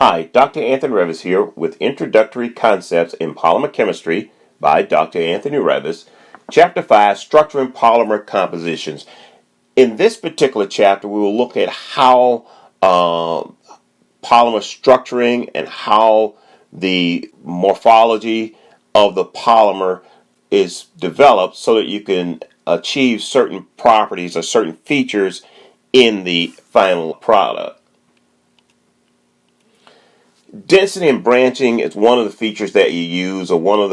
Hi, Dr. Anthony Revis here with Introductory Concepts in Polymer Chemistry by Dr. Anthony Revis, Chapter 5, Structuring Polymer Compositions. In this particular chapter, we will look at how polymer structuring and how the morphology of the polymer is developed so that you can achieve certain properties or certain features in the final product. Density and branching is one of the features that you use, or one of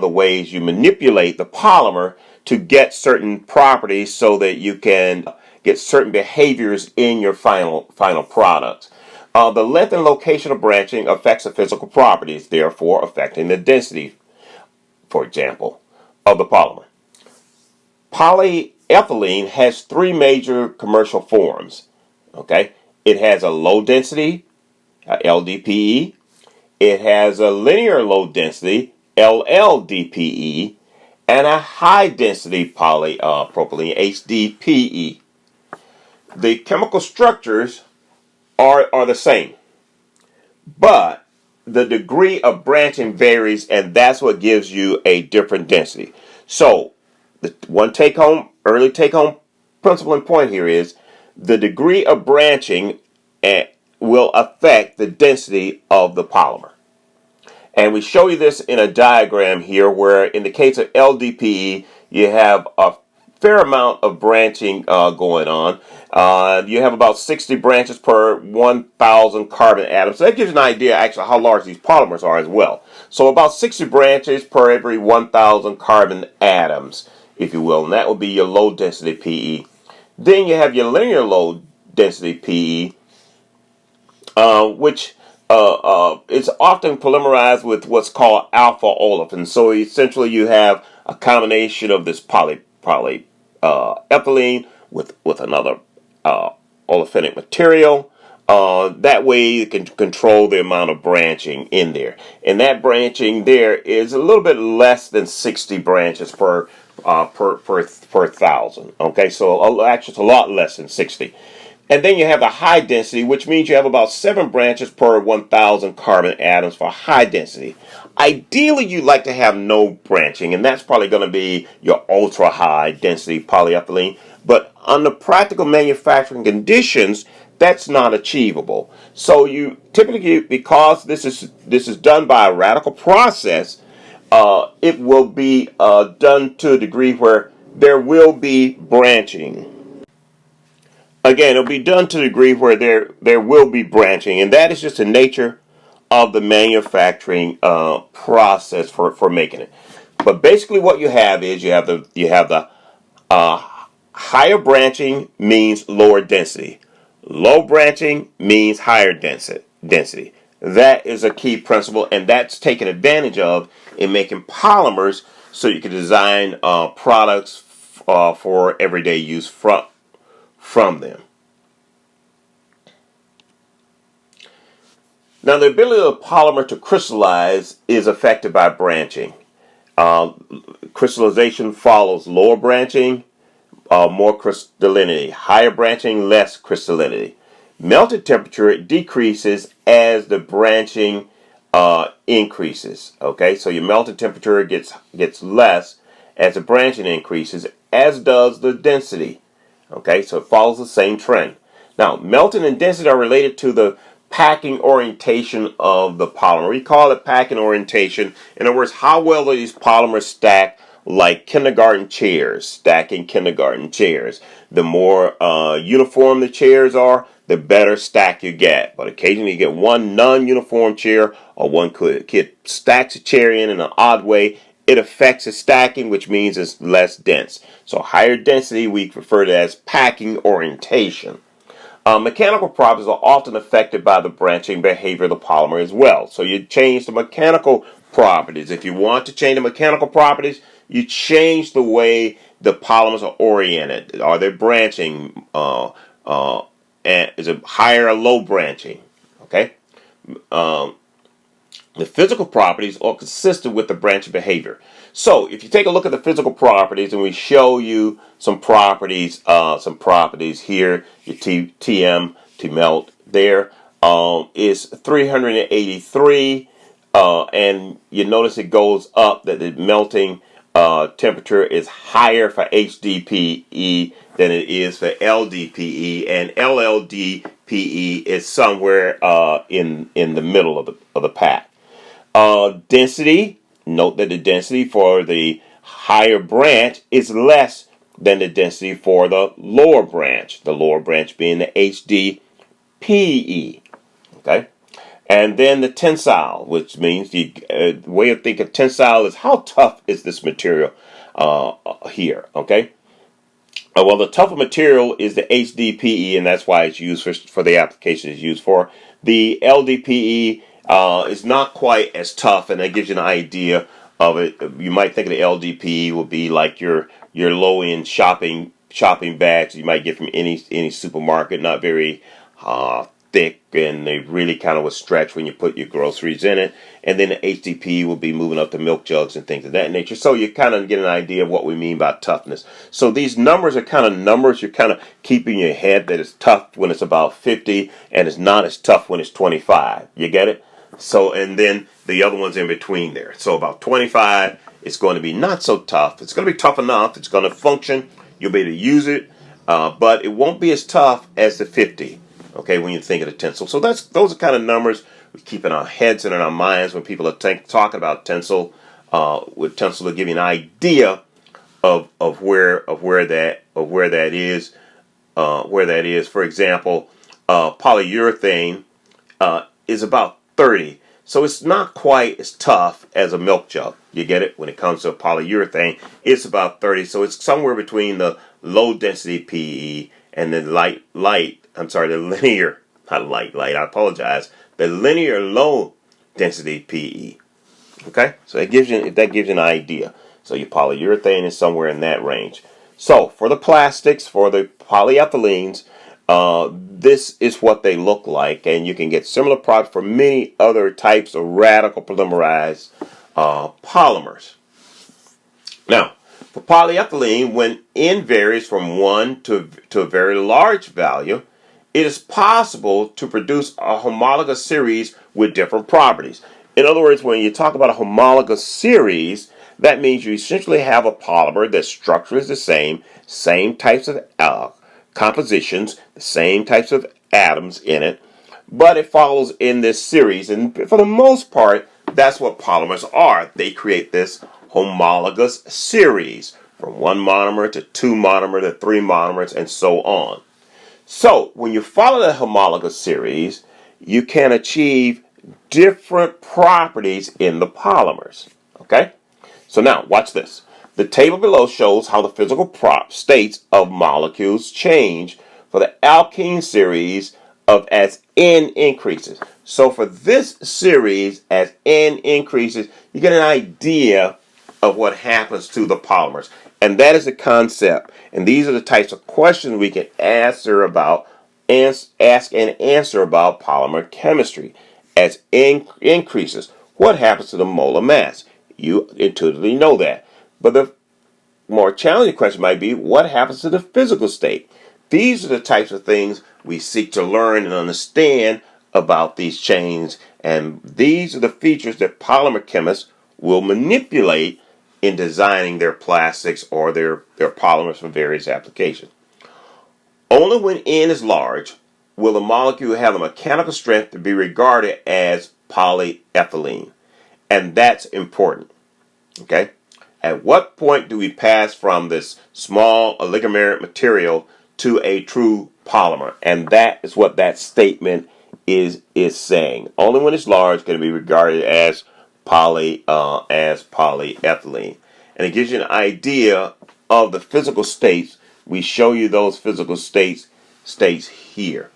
the ways you manipulate the polymer to get certain properties so that you can get certain behaviors in your final product. The length and location of branching affects the physical properties, therefore affecting the density, for example, of the polymer. Polyethylene has three major commercial forms. Okay, it has a low density, LDPE. It has a linear low density, LLDPE, and a high density polypropylene, HDPE. The chemical structures are the same, but the degree of branching varies, and that's what gives you a different density. So the early take-home principle and point here is the degree of branching will affect the density of the polymer. And we show you this in a diagram here where in the case of LDPE, you have a fair amount of branching going on. You have about 60 branches per 1,000 carbon atoms. So that gives you an idea actually how large these polymers are as well. So about 60 branches per every 1,000 carbon atoms, if you will. And that would be your low density PE. Then you have your linear low density PE, which is often polymerized with what's called alpha olefins. So essentially you have a combination of this polyethylene with another olefinic material. That way you can control the amount of branching in there. And that branching there is a little bit less than 60 branches per 1,000. Okay, so actually it's a lot less than 60. And then you have the high density, which means you have about 7 branches per 1,000 carbon atoms for high density. Ideally, you'd like to have no branching, and that's probably going to be your ultra high density polyethylene. But under practical manufacturing conditions, that's not achievable. So you typically, because this is done by a radical process, it will be done to a degree where there will be branching. Again, it'll be done to the degree where there will be branching, and that is just the nature of the manufacturing process for making it. But basically, what you have is you have the higher branching means lower density. Low branching means higher density. That is a key principle, and that's taken advantage of in making polymers, so you can design products for everyday use from them. Now, the ability of the polymer to crystallize is affected by branching. Crystallization follows lower branching, more crystallinity. Higher branching, less crystallinity. Melting temperature decreases as the branching increases. Okay, so your melting temperature gets less as the branching increases, as does the density. Okay, so it follows the same trend. Now, melting and density are related to the packing orientation of the polymer. We call it packing orientation. In other words, how well do these polymers stack like kindergarten chairs, stacking kindergarten chairs. The more uniform the chairs are, the better stack you get. But occasionally you get one non-uniform chair, or one kid stacks a chair in an odd way. It affects the stacking, which means it's less dense. So higher density we refer to as packing orientation. Mechanical properties are often affected by the branching behavior of the polymer as well. So you change the mechanical properties. If you want to change the mechanical properties, you change the way the polymers are oriented. Are they branching? And is it higher or low branching? Okay. The physical properties are consistent with the branching behavior. So if you take a look at the physical properties, and we show you some properties here, your TM, to melt there. is 383, and you notice it goes up, that the melting temperature is higher for HDPE than it is for LDPE, and LLDPE is somewhere in the middle of the pack. Density, note that the density for the higher branch is less than the density for the lower branch being the HDPE. Okay? And then the tensile, which means the way of thinking tensile is how tough is this material here. Okay? Well, the tougher material is the HDPE, and that's why it's used for the application it's used for. The LDPE is not quite as tough, and that gives you an idea of it. You might think of the LDPE will be like your low-end shopping bags you might get from any supermarket, not very thick, and they really kind of will stretch when you put your groceries in it. And then the HDPE will be moving up to milk jugs and things of that nature. So you kind of get an idea of what we mean by toughness. So these numbers are kind of numbers you're kind of keeping in your head, that it's tough when it's about 50 and it's not as tough when it's 25. You get it? So, and then the other one's in between there. So about 25, it's going to be not so tough. It's going to be tough enough. It's going to function. You'll be able to use it, but it won't be as tough as the 50. Okay, when you think of the tensile. So those are kind of numbers we keep in our heads and in our minds when people are talking about tensile. With tensile, to give you an idea of where that is. For example, polyurethane is about 30. So it's not quite as tough as a milk jug. You get it? When it comes to polyurethane, it's about 30. So it's somewhere between the low density PE and the the linear, not light, I apologize, the linear low density PE. Okay? So that gives you an idea. So your polyurethane is somewhere in that range. So for the plastics, for the polyethylenes, this is what they look like, and you can get similar products for many other types of radical polymerized polymers. Now, for polyethylene, when N varies from 1 to a very large value, it is possible to produce a homologous series with different properties. In other words, when you talk about a homologous series, that means you essentially have a polymer that structure is the same types of compositions, the same types of atoms in it, but it follows in this series. And for the most part, that's what polymers are. They create this homologous series from one monomer to two monomer to three monomers and so on. So when you follow the homologous series, you can achieve different properties in the polymers. Okay? So now watch this. The table below shows how the physical states of molecules change for the alkene series as N increases. So for this series, as N increases, you get an idea of what happens to the polymers. And that is the concept. And these are the types of questions we can ask and answer about polymer chemistry. As N increases, what happens to the molar mass? You intuitively know that. But the more challenging question might be, what happens to the physical state? These are the types of things we seek to learn and understand about these chains, and these are the features that polymer chemists will manipulate in designing their plastics or their polymers for various applications. Only when N is large will the molecule have the mechanical strength to be regarded as polyethylene, and that's important. Okay? At what point do we pass from this small oligomeric material to a true polymer? And that is what that statement is saying. Only when it's large can it be regarded as polyethylene. And it gives you an idea of the physical states. We show you those physical states here.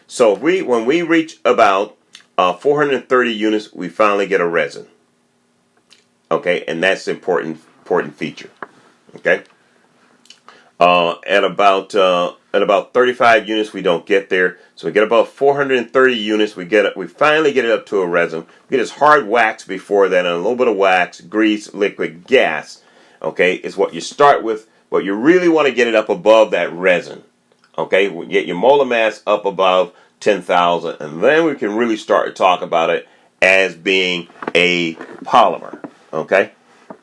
So when we reach about 430 units, we finally get a resin. Okay, and that's an important feature. Okay, at about 35 units, we don't get there. So we get about 430 units. We finally get it up to a resin. We get this hard wax before that, and a little bit of wax, grease, liquid, gas. Okay, is what you start with. But you really want to get it up above that resin. Okay, we get your molar mass up above 10,000, and then we can really start to talk about it as being a polymer, okay,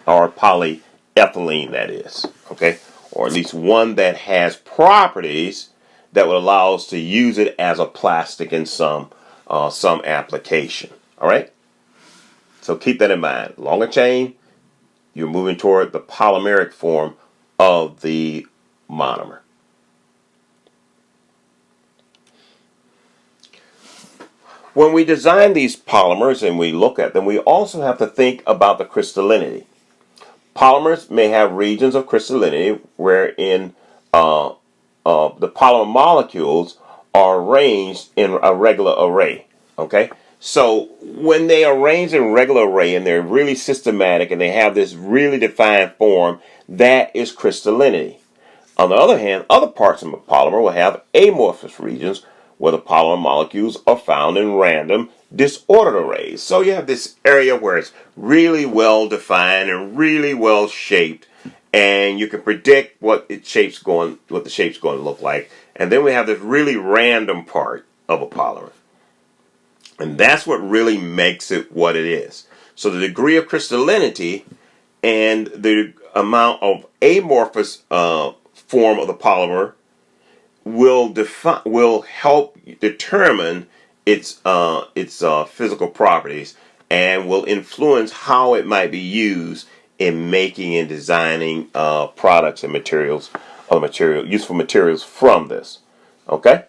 or polyethylene, that is, okay, or at least one that has properties that would allow us to use it as a plastic in some application. All right, so keep that in mind. Longer chain, you're moving toward the polymeric form of the monomer. When we design these polymers and we look at them, we also have to think about the crystallinity. Polymers may have regions of crystallinity wherein the polymer molecules are arranged in a regular array. Okay, so when they arrange in regular array and they're really systematic and they have this really defined form, that is crystallinity. On the other hand, other parts of a polymer will have amorphous regions where the polymer molecules are found in random, disordered arrays. So you have this area where it's really well defined and really well shaped, and you can predict what the shape's going to look like. And then we have this really random part of a polymer, and that's what really makes it what it is. So the degree of crystallinity and the amount of amorphous form of the polymer will help determine its physical properties and will influence how it might be used in making and designing products and materials or useful materials from this. Okay?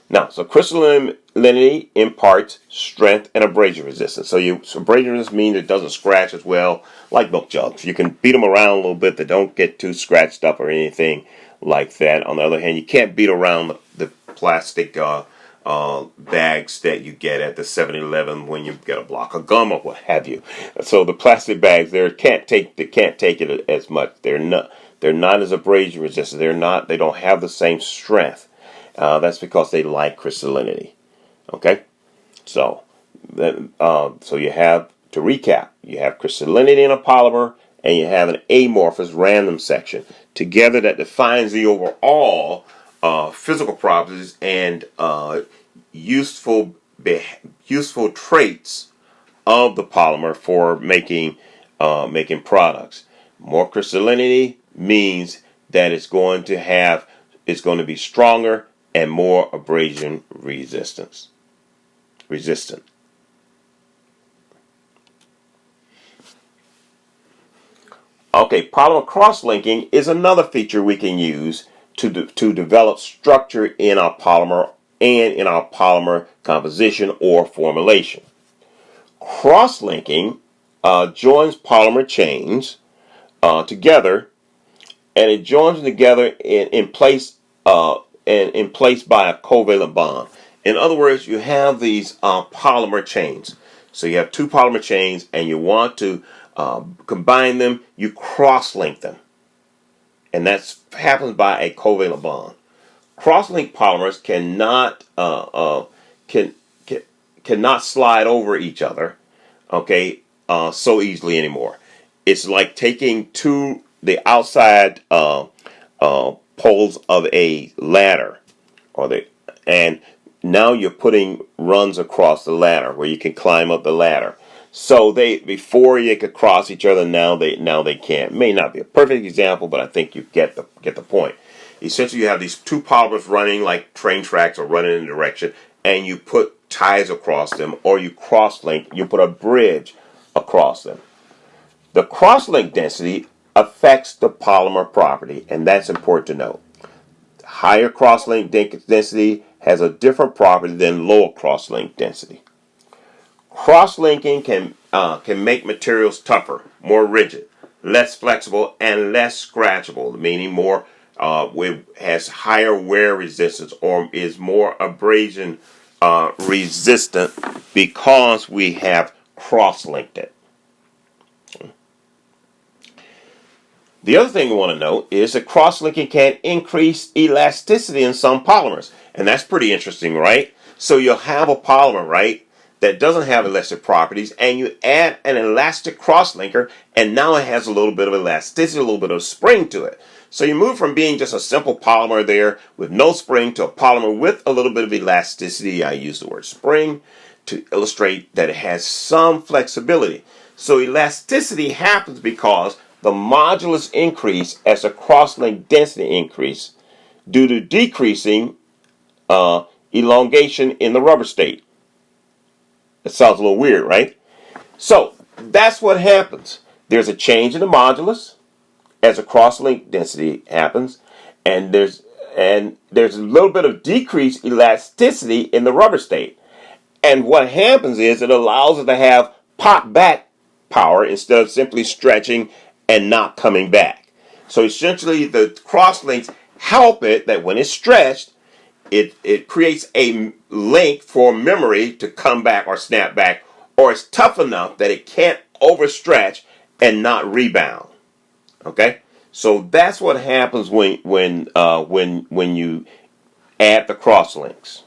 Now, so crystallinity imparts strength and abrasion resistance. So abrasion resistance means it doesn't scratch as well, like milk jugs. You can beat them around a little bit. They don't get too scratched up or anything like that. On the other hand, you can't beat around the plastic bags that you get at the 7-Eleven when you get a block of gum or what have you. So the plastic bags they can't take it as much. They're not as abrasion resistant. They don't have the same strength. That's because they lack crystallinity. Okay, so you have, to recap, you have crystallinity in a polymer and you have an amorphous random section together that defines the overall physical properties and useful traits of the polymer for making products. More crystallinity means that it's going to be stronger and more abrasion resistant. Okay, polymer cross-linking is another feature we can use to develop structure in our polymer and in our polymer composition or formulation. Cross-linking joins polymer chains together, and it joins them together in place by a covalent bond. In other words, you have these polymer chains. So you have two polymer chains, and you want to combine them. You cross-link them, and that happens by a covalent bond. Cross-link polymers cannot slide over each other, okay, so easily anymore. It's like taking the outside poles of a ladder, and now you're putting runs across the ladder where you can climb up the ladder. So before you could cross each other, now they can't. May not be a perfect example, but I think you get the point. Essentially, you have these two polymers running like train tracks or running in a direction, and you put ties across them, or you cross-link. You put a bridge across them. The cross-link density affects the polymer property, and that's important to note. Higher cross-link density has a different property than lower cross-link density. Cross-linking can make materials tougher, more rigid, less flexible, and less scratchable, meaning has higher wear resistance or is more abrasion resistant because we have cross-linked it. The other thing we want to note is that cross-linking can increase elasticity in some polymers, and that's pretty interesting, right? So you'll have a polymer, right, that doesn't have elastic properties, and you add an elastic crosslinker, and now it has a little bit of elasticity, a little bit of spring to it. So you move from being just a simple polymer there with no spring to a polymer with a little bit of elasticity. I use the word spring to illustrate that it has some flexibility. So elasticity happens because the modulus increase as the crosslink density increase due to decreasing elongation in the rubber state. That sounds a little weird, right? So that's what happens. There's a change in the modulus as a crosslink density happens, and there's a little bit of decreased elasticity in the rubber state. And what happens is it allows it to have pop back power instead of simply stretching and not coming back. So essentially the crosslinks help it that when it's stretched, it creates a link for memory to come back or snap back, or it's tough enough that it can't overstretch and not rebound. Okay, so that's what happens when you add the crosslinks.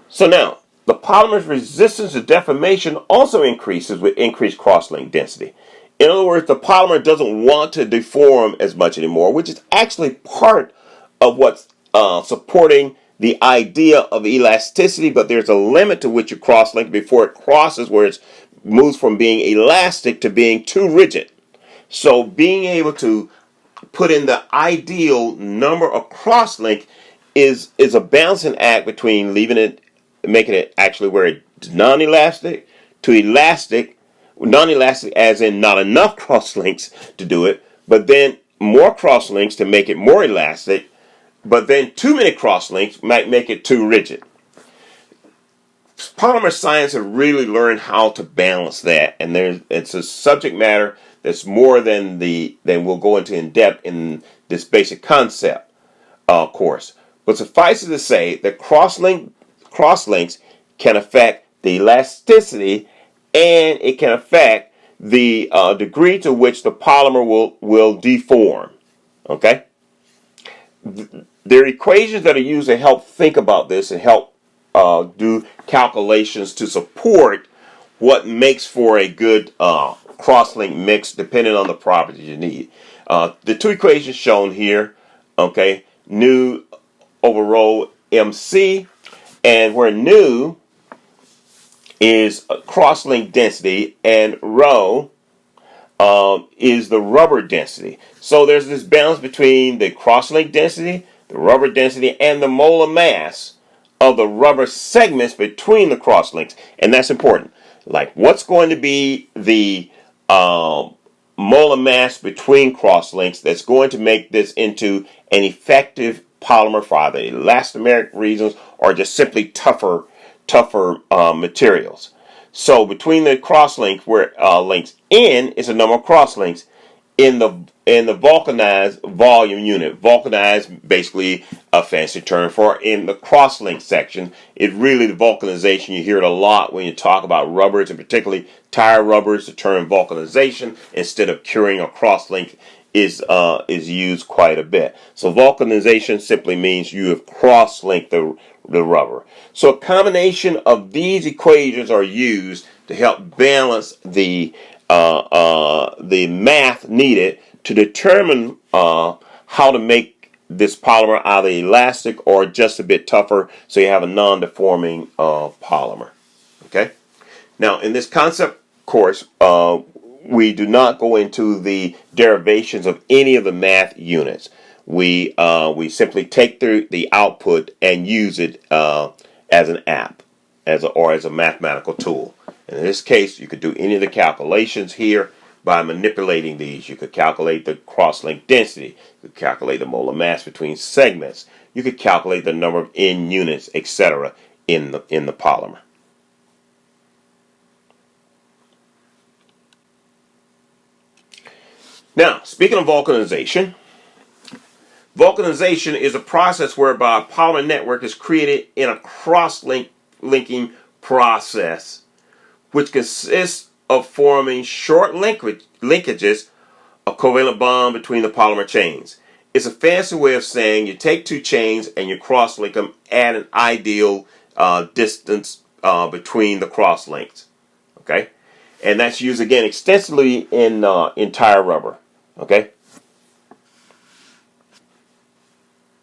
So now the polymer's resistance to deformation also increases with increased crosslink density. In other words, the polymer doesn't want to deform as much anymore, which is actually part of what's supporting the idea of elasticity, but there's a limit to which you crosslink before it crosses where it moves from being elastic to being too rigid. So being able to put in the ideal number of crosslink is a balancing act between making it actually where it's non-elastic to elastic. Non-elastic as in not enough crosslinks to do it, but then more crosslinks to make it more elastic, but then too many crosslinks might make it too rigid. Polymer science have really learned how to balance that, and it's a subject matter that's more than we'll go into in depth in this basic concept course. But suffice it to say that crosslinks can affect the elasticity, and it can affect the degree to which the polymer will deform. Okay? There are equations that are used to help think about this and help do calculations to support what makes for a good crosslink mix depending on the properties you need. The two equations shown here, okay, nu over rho MC, and where nu is crosslink density and rho is the rubber density. So there's this balance between the crosslink density, the rubber density, and the molar mass of the rubber segments between the crosslinks. And that's important. Like, what's going to be the molar mass between crosslinks that's going to make this into an effective polymer for either elastomeric reasons or just simply tougher materials. So between the crosslink where links N is the number of crosslinks in the vulcanized volume unit. Vulcanized, basically a fancy term for in the crosslink section. It's really the vulcanization. You hear it a lot when you talk about rubbers, and particularly tire rubbers. The term vulcanization instead of curing a crosslink is used quite a bit. So vulcanization simply means you have cross-linked the rubber. So a combination of these equations are used to help balance the math needed to determine how to make this polymer either elastic or just a bit tougher, so you have a non-deforming polymer. Okay. Now in this concept course, we do not go into the derivations of any of the math units. We simply take the output and use it as an app, or as a mathematical tool. And in this case, you could do any of the calculations here by manipulating these. You could calculate the crosslink density. You could calculate the molar mass between segments. You could calculate the number of N units, etc. in the polymer. Now, speaking of vulcanization, vulcanization is a process whereby a polymer network is created in a cross-linking process, which consists of forming short linkages, a covalent bond between the polymer chains. It's a fancy way of saying you take two chains and you cross-link them at an ideal distance between the cross-links. Okay? And that's used, again, extensively in tire rubber. Okay?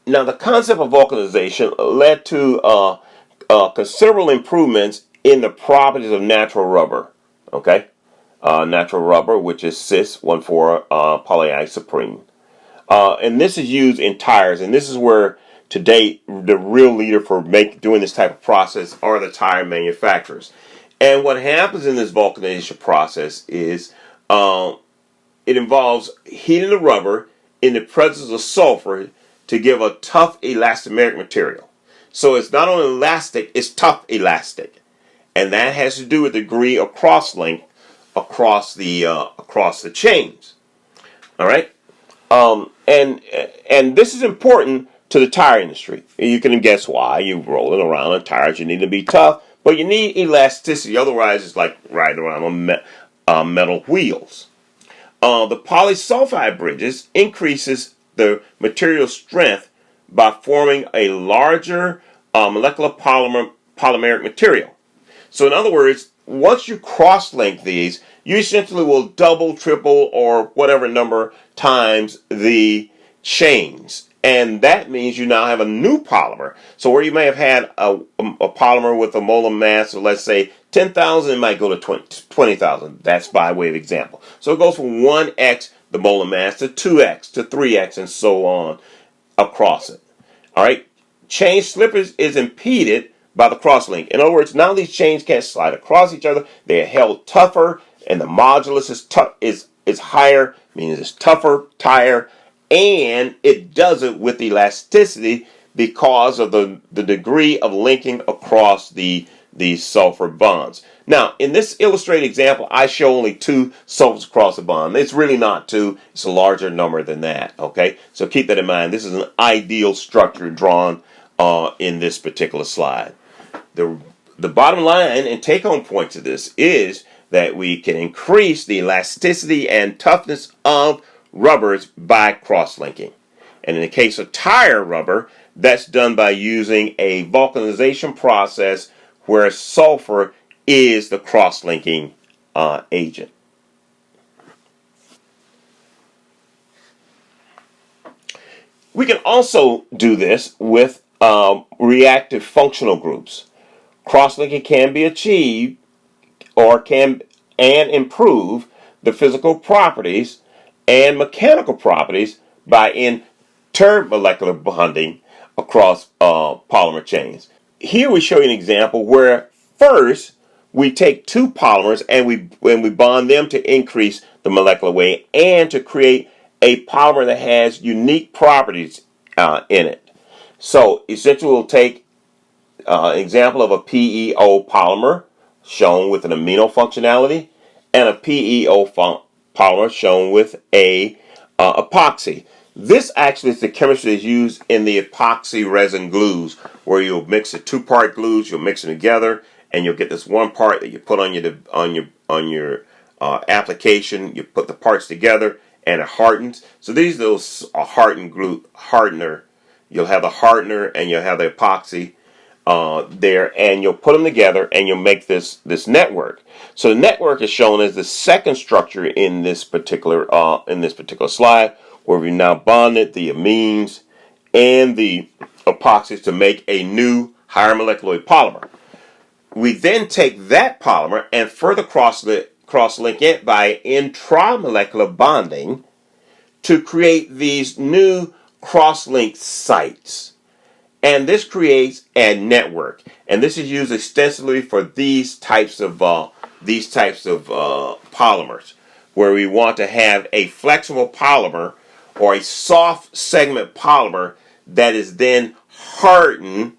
Now, the concept of vulcanization led to considerable improvements in the properties of natural rubber. Okay? Natural rubber, which is cis 1,4-polyisoprene. And this is used in tires, and this is where, to date, the real leader for doing this type of process are the tire manufacturers. And what happens in this vulcanization process is it involves heating the rubber in the presence of sulfur to give a tough elastomeric material. So it's not only elastic, it's tough elastic. And that has to do with the degree of crosslink across the chains. All right? And this is important to the tire industry. You can guess why. You're rolling around on tires. You need to be tough, but you need elasticity. Otherwise, it's like riding around on metal wheels. The polysulfide bridges increases the material strength by forming a larger molecular polymeric material. So in other words, once you cross-link these, you essentially will double, triple, or whatever number times the chains. And that means you now have a new polymer. So where you may have had a polymer with a molar mass of, let's say, 10,000, it might go to 20,000. That's by way of example. So it goes from 1x, the molar mass, to 2x, to 3x, and so on across it. All right? Chain slippage is impeded by the crosslink. In other words, now these chains can't slide across each other. They are held tougher, and the modulus is higher, meaning it's tougher tire, and it does it with elasticity because of the degree of linking across the sulfur bonds. Now, in this illustrated example, I show only two sulfurs across the bond. It's really not two. It's a larger number than that, okay? So keep that in mind. This is an ideal structure drawn in this particular slide. The bottom line and take-home point to this is that we can increase the elasticity and toughness of rubbers by cross-linking. And in the case of tire rubber, that's done by using a vulcanization process where sulfur is the cross-linking agent. We can also do this with reactive functional groups. Cross-linking can be achieved or can improve the physical properties and mechanical properties by intermolecular bonding across polymer chains. Here we show you an example where first we take two polymers and we bond them to increase the molecular weight and to create a polymer that has unique properties in it. So essentially we'll take an example of a PEO polymer shown with an amino functionality and a PEO polymer shown with a epoxy. This actually is the chemistry that's used in the epoxy resin glues, where you'll mix the two-part glues, you'll mix them together, and you'll get this one part that you put on your application. You put the parts together, and it hardens. So these are those hardened glue hardener. You'll have the hardener and you'll have the epoxy there, and you'll put them together, and you'll make this network. So the network is shown as the second structure in this particular slide, where we now bonded the amines and the epoxies to make a new higher molecular weight polymer. We then take that polymer and further cross-link it by intramolecular bonding to create these new cross-link sites. And this creates a network, and this is used extensively for these types of polymers, where we want to have a flexible polymer or a soft segment polymer that is then hardened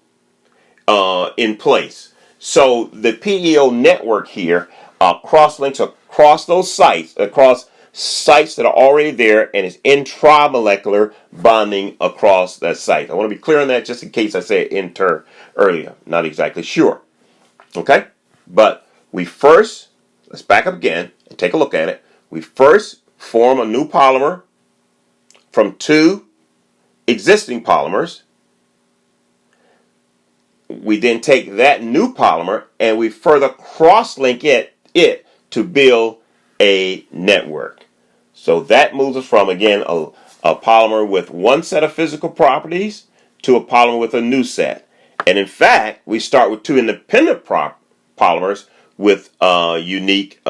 in place. So the PEO network here cross-links across those sites, across sites that are already there, and it's intramolecular bonding across that site. I want to be clear on that just in case I said inter earlier. Not exactly sure. Okay? But let's back up again and take a look at it. We first form a new polymer from two existing polymers. We then take that new polymer and we further cross-link it to build a network. So that moves us from, again, a polymer with one set of physical properties to a polymer with a new set. And in fact, we start with two independent polymers with unique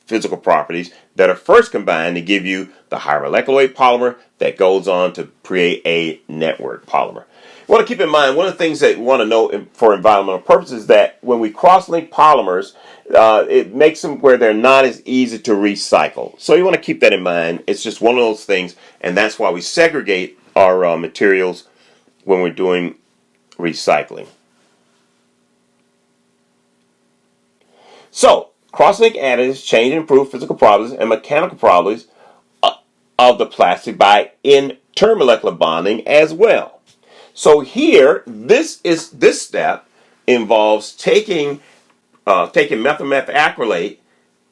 physical properties that are first combined to give you the higher molecular weight polymer that goes on to create a network polymer. You want to keep in mind, one of the things that you want to know for environmental purposes is that when we cross-link polymers, it makes them where they're not as easy to recycle. So you want to keep that in mind. It's just one of those things, and that's why we segregate our materials when we're doing recycling. So, crosslink additives change and improve physical properties and mechanical properties of the plastic by intermolecular bonding as well. So here, this step involves taking methacrylate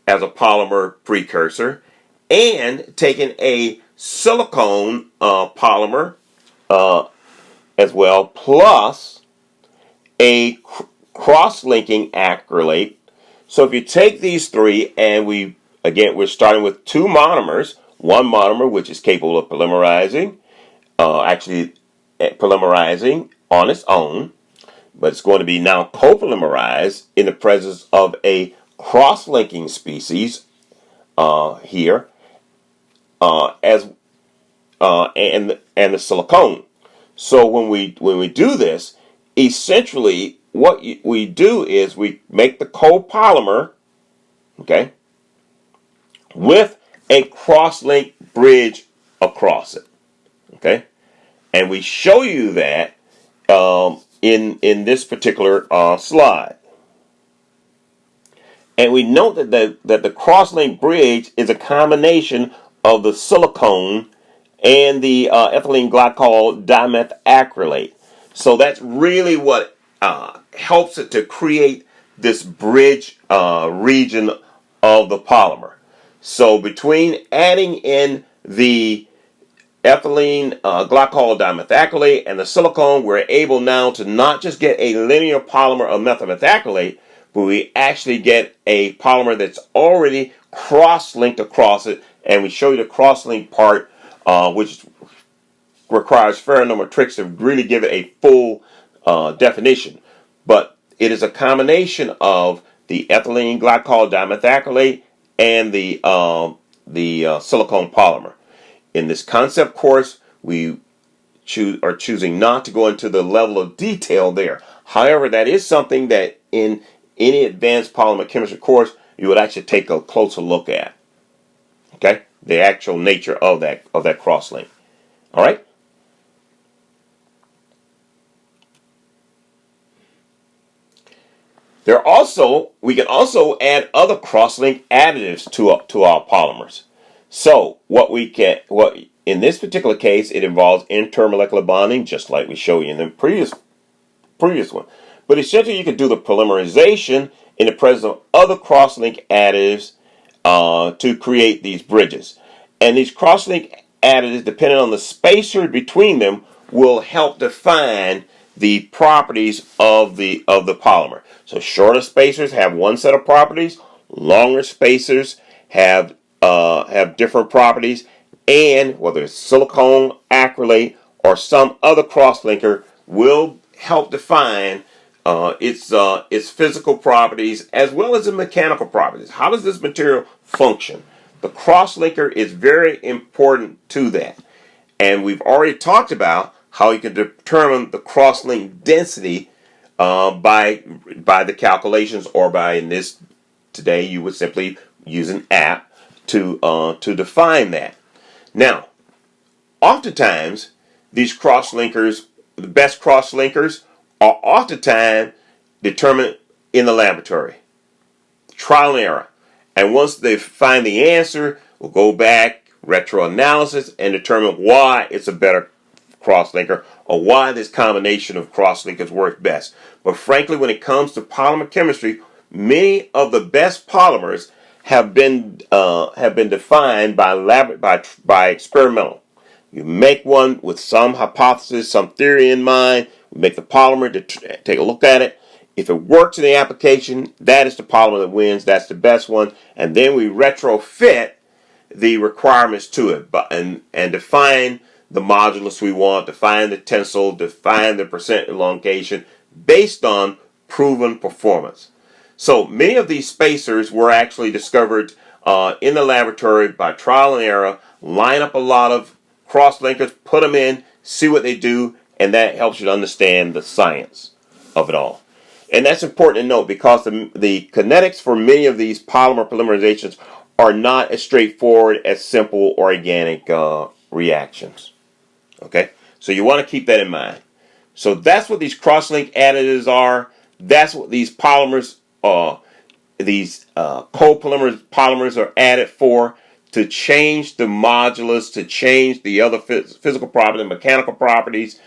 as a polymer precursor and taking a silicone polymer as well, plus a cross-linking acrylate. So if you take these three, and we're starting with two monomers, one monomer which is capable of polymerizing, polymerizing on its own, but it's going to be now copolymerized in the presence of a cross-linking species here, and the silicone. So when we do this, essentially what we do is we make the copolymer, okay, with a cross-link bridge across it, okay, and we show you that in this particular slide. And we note that the cross-link bridge is a combination of the silicone and the ethylene glycol dimethacrylate. So that's really what helps it to create this bridge region of the polymer. So between adding in the ethylene glycol dimethacrylate and the silicone, we're able now to not just get a linear polymer of methacrylate, but we actually get a polymer that's already cross-linked across it, and we show you the cross-link part, which requires a fair number of tricks to really give it a full definition. But it is a combination of the ethylene glycol dimethacrylate and the silicone polymer. In this concept course, we are choosing not to go into the level of detail there. However, that is something that in any advanced polymer chemistry course you would actually take a closer look at. Okay, the actual nature of that cross-link. All right. We can also add other cross-link additives to our polymers. So in this particular case, it involves intermolecular bonding, just like we showed you in the previous one. But essentially, you can do the polymerization in the presence of other cross-link additives to create these bridges. And these cross-link additives, depending on the spacer between them, will help define the properties of the polymer. So shorter spacers have one set of properties, longer spacers have different properties, and whether it's silicone, acrylate, or some other cross-linker will help define its physical properties as well as the mechanical properties. How does this material function? The cross-linker is very important to that. And we've already talked about how you can determine the cross-link density by the calculations, or by, in this today, you would simply use an app to define that. Now, oftentimes, these cross-linkers, the best cross-linkers, are oftentimes determined in the laboratory. Trial and error. And once they find the answer, we'll go back, retro-analysis, and determine why it's a better cross-linker, or why this combination of cross-linkers works best. But frankly, when it comes to polymer chemistry, many of the best polymers have been defined by experimental. You make one with some hypothesis, some theory in mind. We make the polymer to take a look at it. If it works in the application, that is the polymer that wins. That's the best one. And then we retrofit the requirements to it and define the modulus we want, define the tensile, define the percent elongation based on proven performance. So many of these spacers were actually discovered in the laboratory by trial and error. Line up a lot of cross-linkers, put them in, see what they do, and that helps you to understand the science of it all. And that's important to note because the kinetics for many of these polymer polymerizations are not as straightforward as simple organic reactions. Okay, so you want to keep that in mind. So that's what these crosslink additives are. That's what these polymers, these polymers are added for, to change the modulus, to change the other physical properties, mechanical properties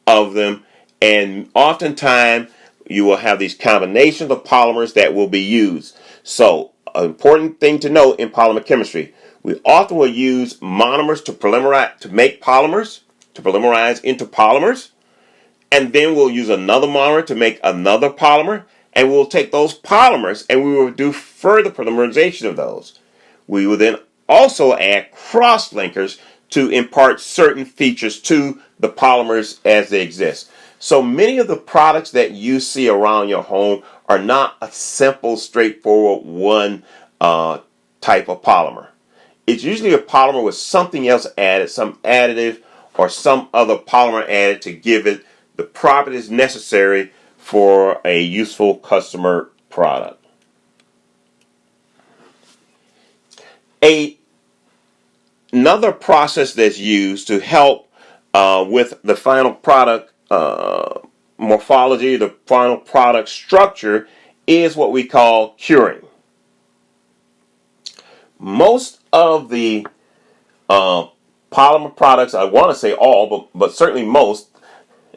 of them. And oftentimes you will have these combinations of polymers that will be used. So an important thing to note in polymer chemistry, we often will use monomers to polymerize, to make polymers, to polymerize into polymers, and then we'll use another monomer to make another polymer, and we'll take those polymers and we will do further polymerization of those. We will then also add cross-linkers to impart certain features to the polymers as they exist. So many of the products that you see around your home are not a simple, straightforward one type of polymer. It's usually a polymer with something else added, some additive or some other polymer added to give it the properties necessary for a useful customer product. Another process that's used to help with the final product morphology, the final product structure, is what we call curing. Most of the polymer products, I want to say all, but certainly most,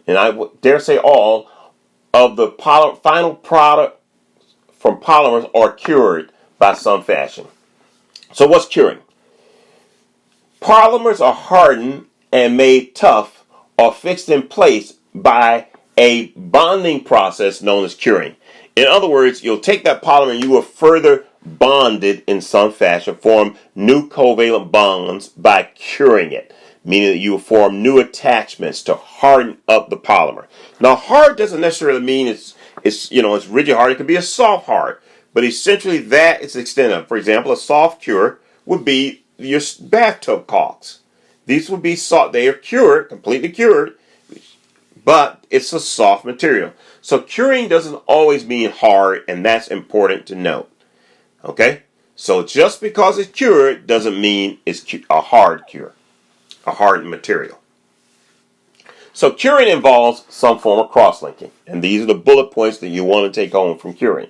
and I dare say all, of the final product from polymers are cured by some fashion. So what's curing? Polymers are hardened and made tough or fixed in place by a bonding process known as curing. In other words, you'll take that polymer and you will further bond it in some fashion, form new covalent bonds by curing it, meaning that you will form new attachments to harden up the polymer. Now, hard doesn't necessarily mean it's rigid hard. It could be a soft hard, but essentially that is the extent of it. For example, a soft cure would be your bathtub caulks. These would be soft. They are cured, completely cured, but it's a soft material. So curing doesn't always mean hard, and that's important to note. Okay? So just because it's cured doesn't mean it's a hard cure, a hard material. So curing involves some form of cross-linking, and these are the bullet points that you want to take home from curing.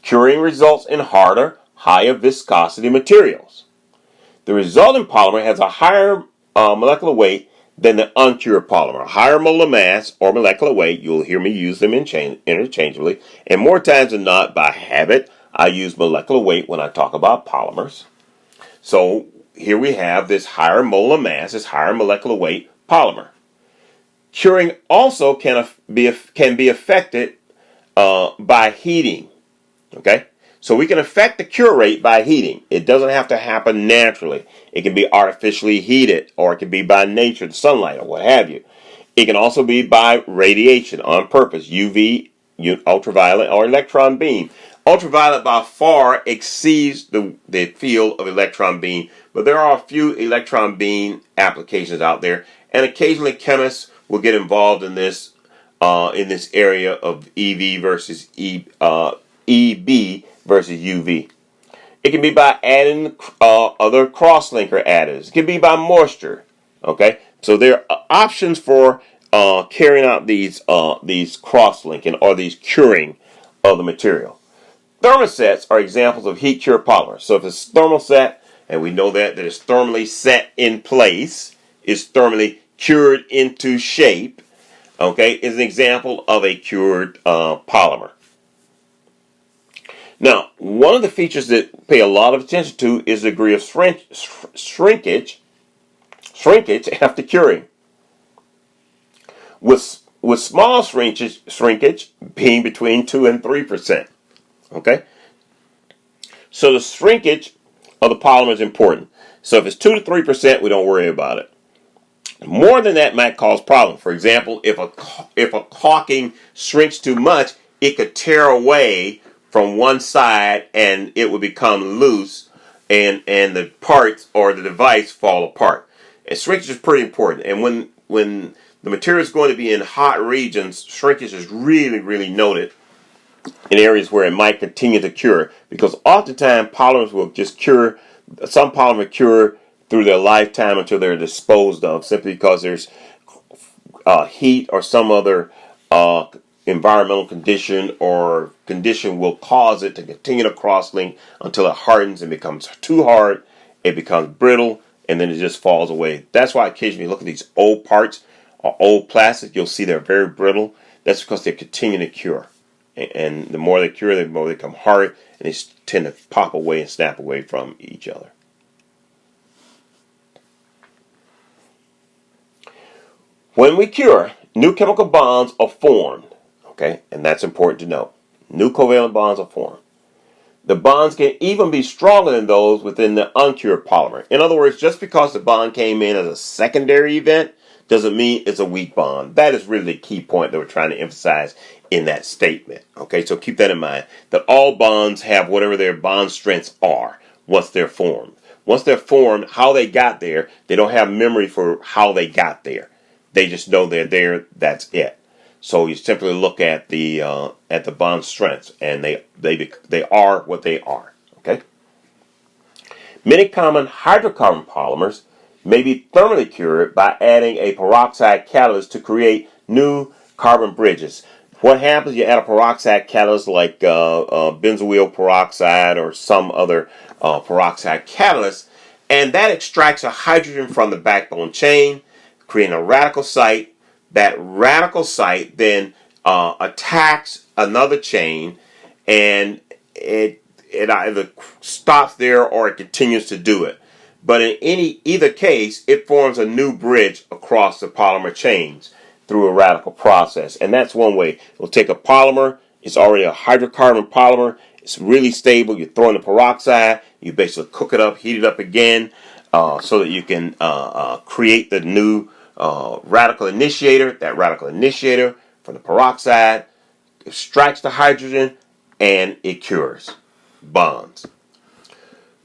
Curing results in harder, higher viscosity materials. The resulting polymer has a higher molecular weight than the uncured polymer. A higher molar mass or molecular weight, you'll hear me use them interchangeably, and more times than not, by habit, I use molecular weight when I talk about polymers. So here we have this higher molar mass, this higher molecular weight polymer. Curing also can be affected by heating. Okay? So we can affect the cure rate by heating. It doesn't have to happen naturally. It can be artificially heated, or it can be by nature, the sunlight, or what have you. It can also be by radiation on purpose, UV, ultraviolet, or electron beam. Ultraviolet by far exceeds the field of electron beam, but there are a few electron beam applications out there, and occasionally chemists will get involved in this area of EV versus EB versus UV. It can be by adding other crosslinker additives. It can be by moisture. Okay, so there are options for carrying out these crosslinking or these curing of the material. Thermosets are examples of heat cured polymers. So if it's thermoset, and we know that it's thermally set in place, it's thermally cured into shape, okay, is an example of a cured polymer. Now, one of the features that pay a lot of attention to is the degree of shrinkage shrinkage after curing. With small shrinkage being between 2 and 3%. Okay? So the shrinkage of the polymer is important. So if it's 2 to 3%, we don't worry about it. More than that might cause problems. For example, if a caulking shrinks too much, it could tear away from one side and it would become loose, and the parts or the device fall apart. And shrinkage is pretty important. And when the material is going to be in hot regions, shrinkage is really, really noted in areas where it might continue to cure, because oftentimes polymers will just cure. Some polymers cure through their lifetime until they're disposed of, simply because there's heat or some other environmental condition or condition will cause it to continue to cross-link until it hardens and becomes too hard, it becomes brittle, and then it just falls away. That's why occasionally you look at these old parts or old plastic, you'll see they're very brittle. That's because they continue to cure. And the more they cure, the more they become hard, and they tend to pop away and snap away from each other. When we cure, new chemical bonds are formed. Okay, and that's important to note. New covalent bonds are formed. The bonds can even be stronger than those within the uncured polymer. In other words, just because the bond came in as a secondary event doesn't mean it's a weak bond. That is really the key point that we're trying to emphasize in that statement. Okay, so keep that in mind, that all bonds have whatever their bond strengths are once they're formed. Once they're formed, how they got there, they don't have memory for how they got there. They just know they're there, that's it. So you simply look at the bond strengths, and they are what they are. Okay. Many common hydrocarbon polymers may be thermally cured by adding a peroxide catalyst to create new carbon bridges. What happens? You add a peroxide catalyst like benzoyl peroxide or some other peroxide catalyst, and that extracts a hydrogen from the backbone chain, creating a radical site. That radical site then attacks another chain, and it either stops there or it continues to do it. But in either case, it forms a new bridge across the polymer chains through a radical process. And that's one way. It'll take a polymer. It's already a hydrocarbon polymer. It's really stable. You throw in the peroxide. You basically cook it up, heat it up again, so that you can create the new radical initiator. That radical initiator from the peroxide extracts the hydrogen, and it cures bonds.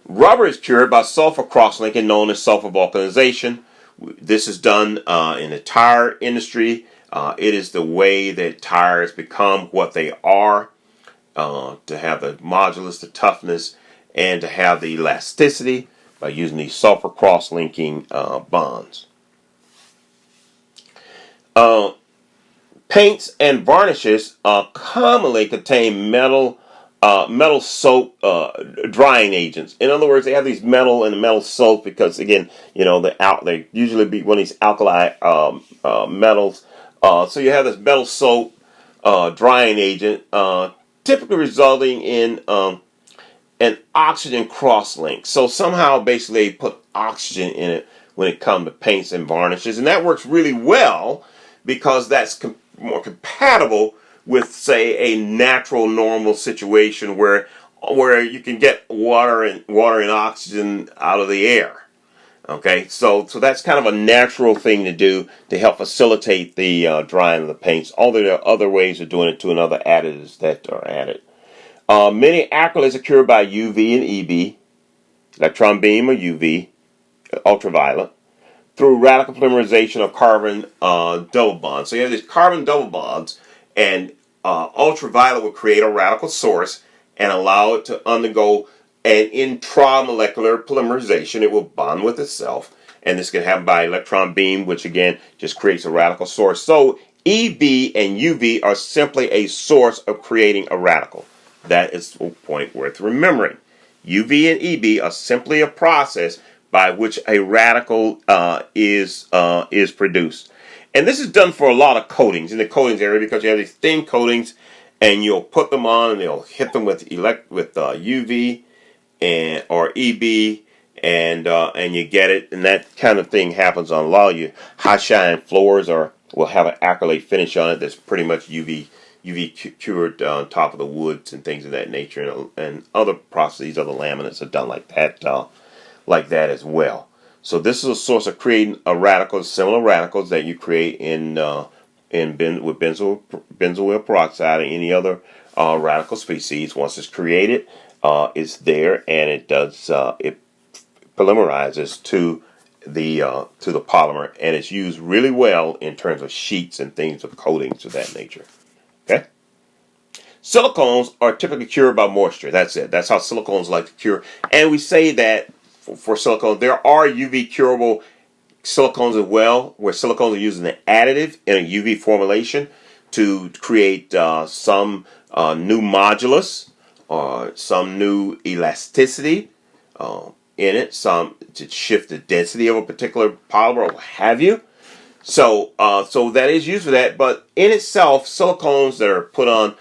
Rubber is cured by sulfur crosslinking, known as sulfur vulcanization. This is done in the tire industry. It is the way that tires become what they are, to have the modulus, the toughness, and to have the elasticity by using these sulfur cross-linking bonds. Paints and varnishes commonly contain metal soap drying agents. In other words, they have these metal soap because, again, they usually be one of these alkali metals. So you have this metal soap drying agent, typically resulting in an oxygen crosslink. So somehow, basically, they put oxygen in it when it comes to paints and varnishes, and that works really well because that's more compatible with, say, a natural, normal situation where you can get water and oxygen out of the air. Okay, so that's kind of a natural thing to do to help facilitate the drying of the paints. Although there are other ways of doing it too, and other additives that are added. Many acrylates are cured by UV and EB, electron beam or UV, ultraviolet, through radical polymerization of carbon double bonds. So you have these carbon double bonds, and ultraviolet will create a radical source and allow it to undergo an intramolecular polymerization. It will bond with itself, and this can happen by electron beam, which again just creates a radical source. So EB and UV are simply a source of creating a radical. That is a point worth remembering. UV and EB are simply a process by which a radical is produced. And this is done for a lot of coatings in the coatings area, because you have these thin coatings, and you'll put them on and they'll hit them with UV or EB, and you get it, and that kind of thing happens on a lot of your high shine floors, or will have an acrylate finish on it that's pretty much UV cured on top of the woods and things of that nature, and other processes, other laminates are done like that as well. So this is a source of creating a radical, similar radicals that you create with benzoyl peroxide and any other radical species. Once it's created, it's there, and it polymerizes to the polymer, and it's used really well in terms of sheets and things of coatings of that nature. Okay. Silicones are typically cured by moisture. That's it. That's how silicones like to cure. And we say that for silicone, there are UV curable silicones as well, where silicones are using an additive in a UV formulation to create some new modulus or some new elasticity in it, some to shift the density of a particular polymer or what have you. So that is used for that, but in itself, silicones that are put on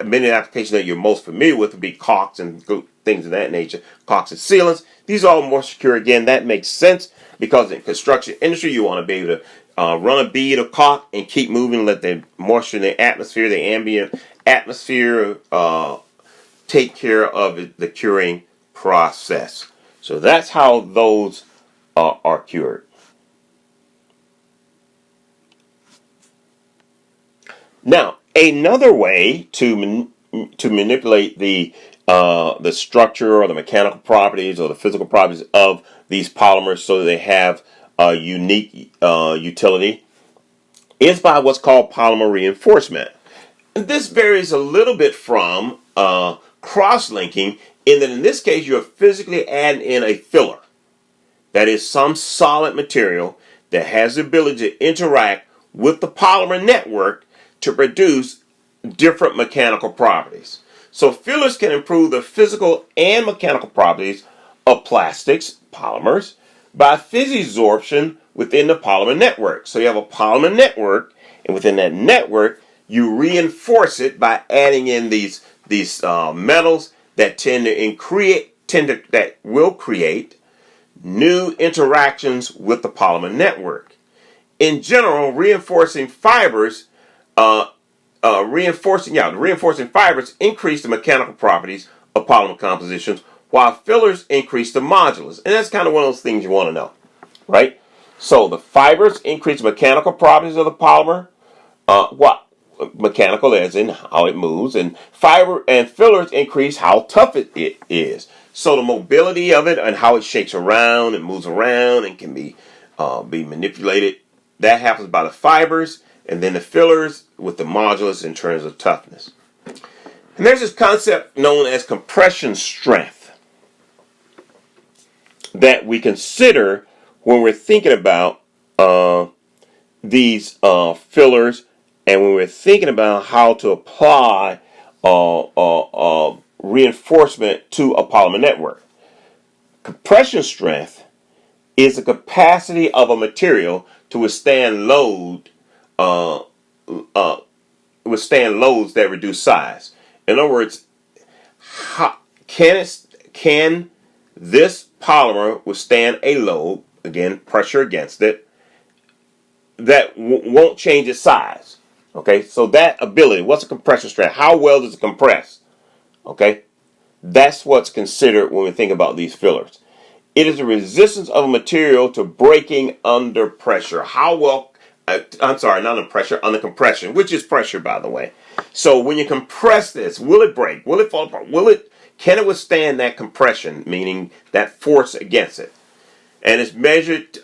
many applications that you're most familiar with would be caulks and things of that nature, caulks and sealants. These are all more secure. Again, that makes sense because in construction industry, you want to be able to run a bead of caulk and keep moving, let the moisture in the atmosphere, the ambient atmosphere, take care of the curing process. So that's how those are cured. Now, another way to manipulate the structure or the mechanical properties or the physical properties of these polymers so that they have a unique utility is by what's called polymer reinforcement. And this varies a little bit from cross-linking, in that in this case you're physically adding in a filler. That is some solid material that has the ability to interact with the polymer network to produce different mechanical properties. So fillers can improve the physical and mechanical properties of plastics, polymers, by physisorption within the polymer network. So you have a polymer network, and within that network, you reinforce it by adding in these metals that that will create new interactions with the polymer network. In general, reinforcing fibers reinforcing fibers increase the mechanical properties of polymer compositions, while fillers increase the modulus. And that's kind of one of those things you want to know, right? So the fibers increase the mechanical properties of the polymer, mechanical as in how it moves, and fillers increase how tough it is. So the mobility of it and how it shakes around and moves around and can be manipulated, that happens by the fibers, and then the fillers with the modulus in terms of toughness. And there's this concept known as compression strength that we consider when we're thinking about these fillers, and when we're thinking about how to apply reinforcement to a polymer network. Compression strength is the capacity of a material to withstand loads that reduce size. In other words, can this polymer withstand a load, again, pressure against it, that won't change its size? Okay, so that ability, what's a compression strength? How well does it compress? Okay, that's what's considered when we think about these fillers. It is the resistance of a material to breaking under pressure. How well, not under pressure, under compression, which is pressure, by the way. So when you compress this, will it break? Will it fall apart? Can it withstand that compression, meaning that force against it? And it's measured,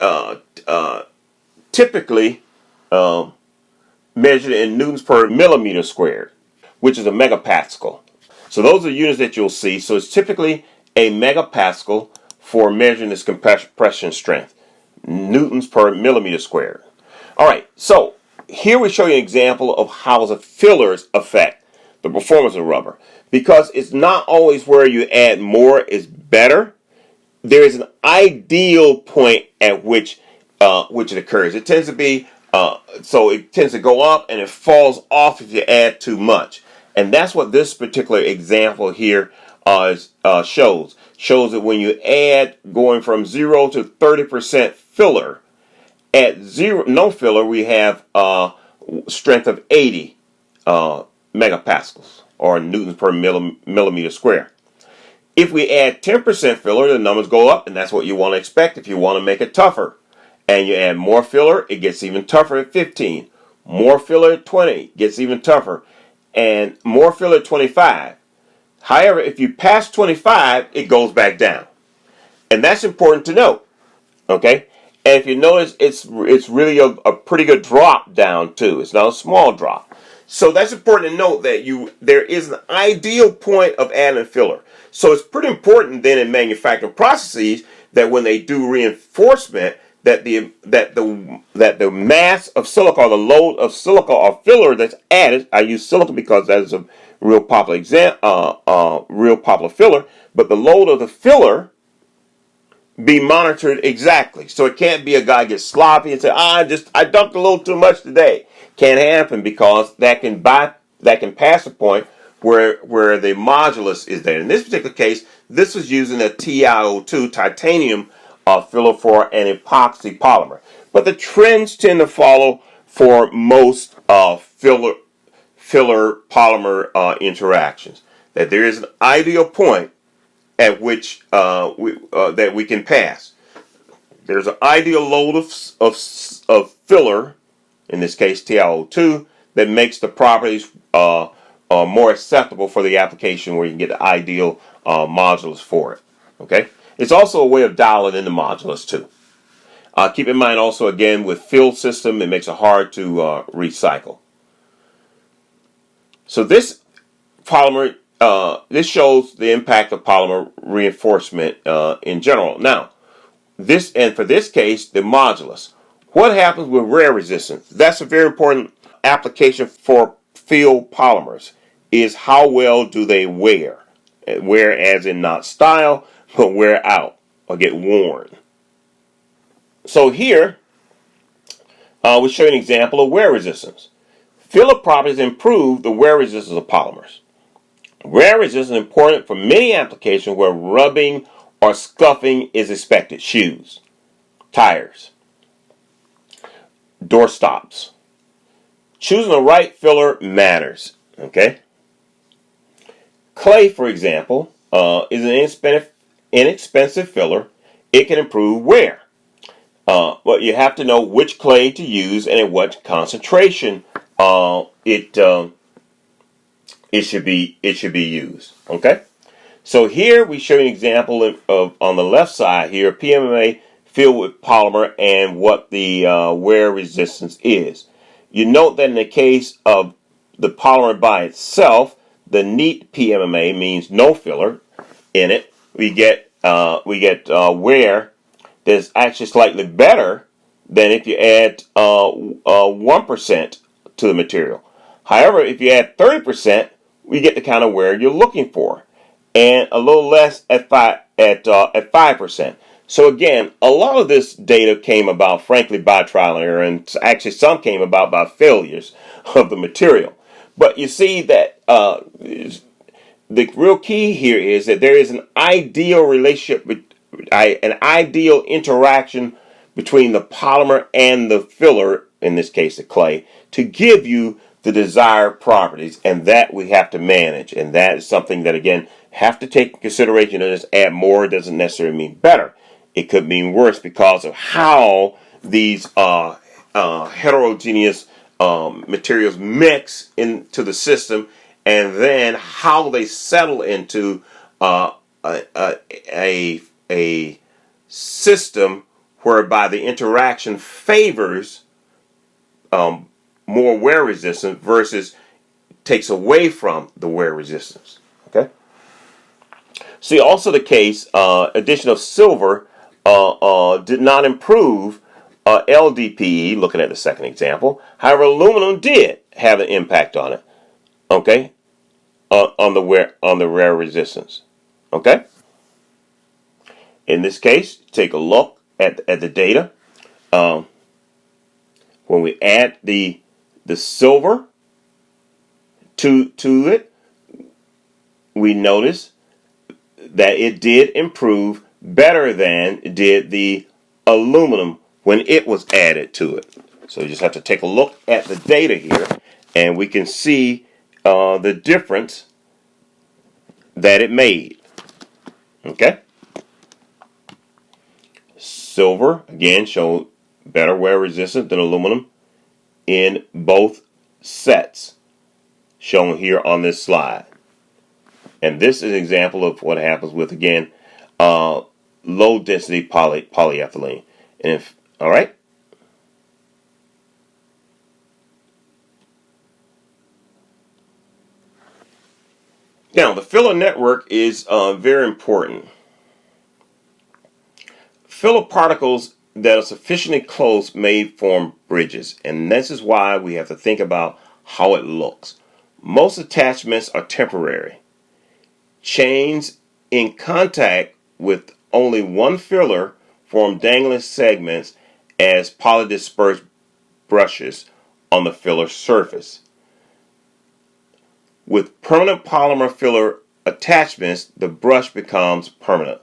typically measured in newtons per millimeter squared, which is a megapascal. So those are units that you'll see. So it's typically a megapascal for measuring this compression strength, newtons per millimeter squared. All right, so here we show you an example of how the fillers affect the performance of rubber, because it's not always where you add more is better. There is an ideal point at which it occurs. It tends to be so it tends to go up and it falls off if you add too much, and that's what this particular example here shows that when you add going from 0 to 30% filler, at no filler we have strength of 80 megapascals or newtons per millimeter square. If we add 10% filler, the numbers go up, and that's what you want to expect if you want to make it tougher. And you add more filler, it gets even tougher at 15. More filler at 20 gets even tougher, and more filler at 25. However, if you pass 25, it goes back down, and that's important to note. Okay, and if you notice, it's really a pretty good drop down too. It's not a small drop, so that's important to note that there is an ideal point of adding filler. So it's pretty important then in manufacturing processes that when they do reinforcement, that the mass of silica or the load of silica or filler that's added. I use silica because that is a real popular real popular filler. But the load of the filler be monitored exactly. So it can't be a guy gets sloppy and say, I dumped a little too much today. Can't happen because that can pass a point where the modulus is there. In this particular case, this was using a TiO2 titanium filler for an epoxy polymer. But the trends tend to follow for most filler polymer interactions. That there is an ideal point at which that we can pass. There's an ideal load of filler, in this case TiO2, that makes the properties more acceptable for the application where you can get the ideal modulus for it. Okay, it's also a way of dialing in the modulus too. Keep in mind also again with field system, it makes it hard to recycle. So this polymer, this shows the impact of polymer reinforcement in general. Now, for this case, the modulus. What happens with wear resistance? That's a very important application for field polymers. Is how well do they wear? Wear as in not style, but wear out or get worn. So here, we show an example of wear resistance. Filler properties improve the wear resistance of polymers. Wear resistance is important for many applications where rubbing or scuffing is expected. Shoes, tires, door stops. Choosing the right filler matters. Okay. Clay, for example, is an inexpensive filler. It can improve wear. But you have to know which clay to use and at what concentration it should be used. Okay. So here we show an example of on the left side here PMMA filled with polymer and what the wear resistance is. You note that in the case of the polymer by itself, the neat PMMA means no filler in it. We get wear that's actually slightly better than if you add 1% to the material. However, if you add 30%, we get the kind of wear you're looking for, and a little less at 5%. So again, a lot of this data came about, frankly, by trial and error, and actually some came about by failures of the material. But you see that the real key here is that there is an ideal relationship, an ideal interaction between the polymer and the filler, in this case the clay, to give you the desired properties, and that we have to manage. And that is something that, again, have to take into consideration. And just add more doesn't necessarily mean better. It could mean worse because of how these heterogeneous materials mix into the system, and then how they settle into a system whereby the interaction favors more wear resistance versus takes away from the wear resistance. Okay. See also the case addition of silver did not improve LDPE. Looking at the second example, however, aluminum did have an impact on it. Okay, on the wear resistance. Okay. In this case, take a look at the data. When we add the silver to it, we notice that it did improve better than did the aluminum when it was added to it. So you just have to take a look at the data here, and we can see the difference that it made. Okay? Silver, again, showed better wear resistant than aluminum in both sets, shown here on this slide. And this is an example of what happens with, again, low density polyethylene. And if, all right. Now, the filler network is very important. Filler particles that are sufficiently close may form bridges, and this is why we have to think about how it looks. Most attachments are temporary. Chains in contact with only one filler form dangling segments as polydispersed brushes on the filler surface. With permanent polymer filler attachments, the brush becomes permanent.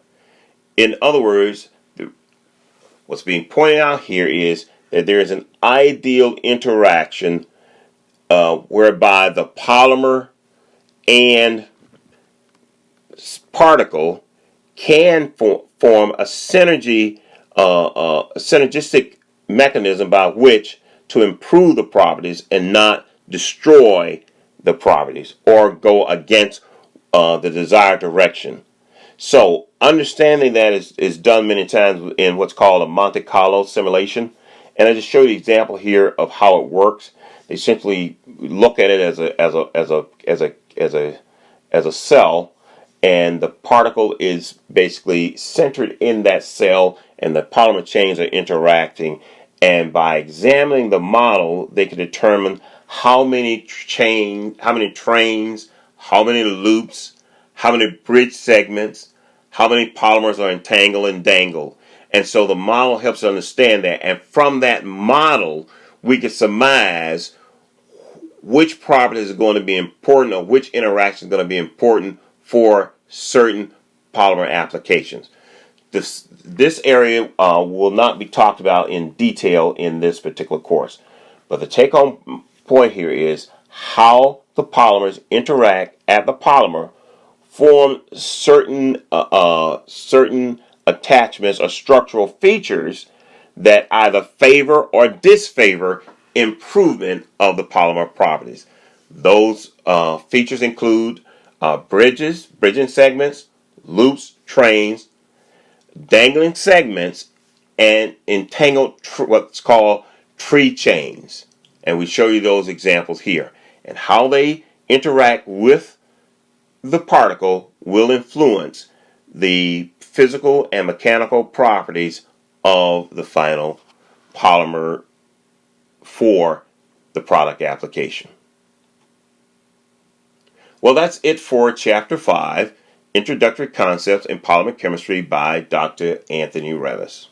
In other words, what's being pointed out here is that there is an ideal interaction whereby the polymer and particle can form a synergistic mechanism by which to improve the properties and not destroy the properties or go against the desired direction. So understanding that is done many times in what's called a Monte Carlo simulation, and I just show you the example here of how it works. They simply look at it as a cell, and the particle is basically centered in that cell, and the polymer chains are interacting. And by examining the model, they can determine how many trains, how many loops, how many bridge segments, how many polymers are entangled and dangled. And so the model helps us understand that. And from that model, we can surmise which properties are going to be important or which interaction is going to be important for certain polymer applications. This area will not be talked about in detail in this particular course. But the take-home point here is how the polymers interact at the polymer form certain attachments or structural features that either favor or disfavor improvement of the polymer properties. Those features include bridging segments, loops, trains, dangling segments, and entangled what's called tree chains. And we show you those examples here. And how they interact with the particle will influence the physical and mechanical properties of the final polymer for the product application. Well, that's it for Chapter 5, Introductory Concepts in Polymer Chemistry by Dr. Anthony Revis.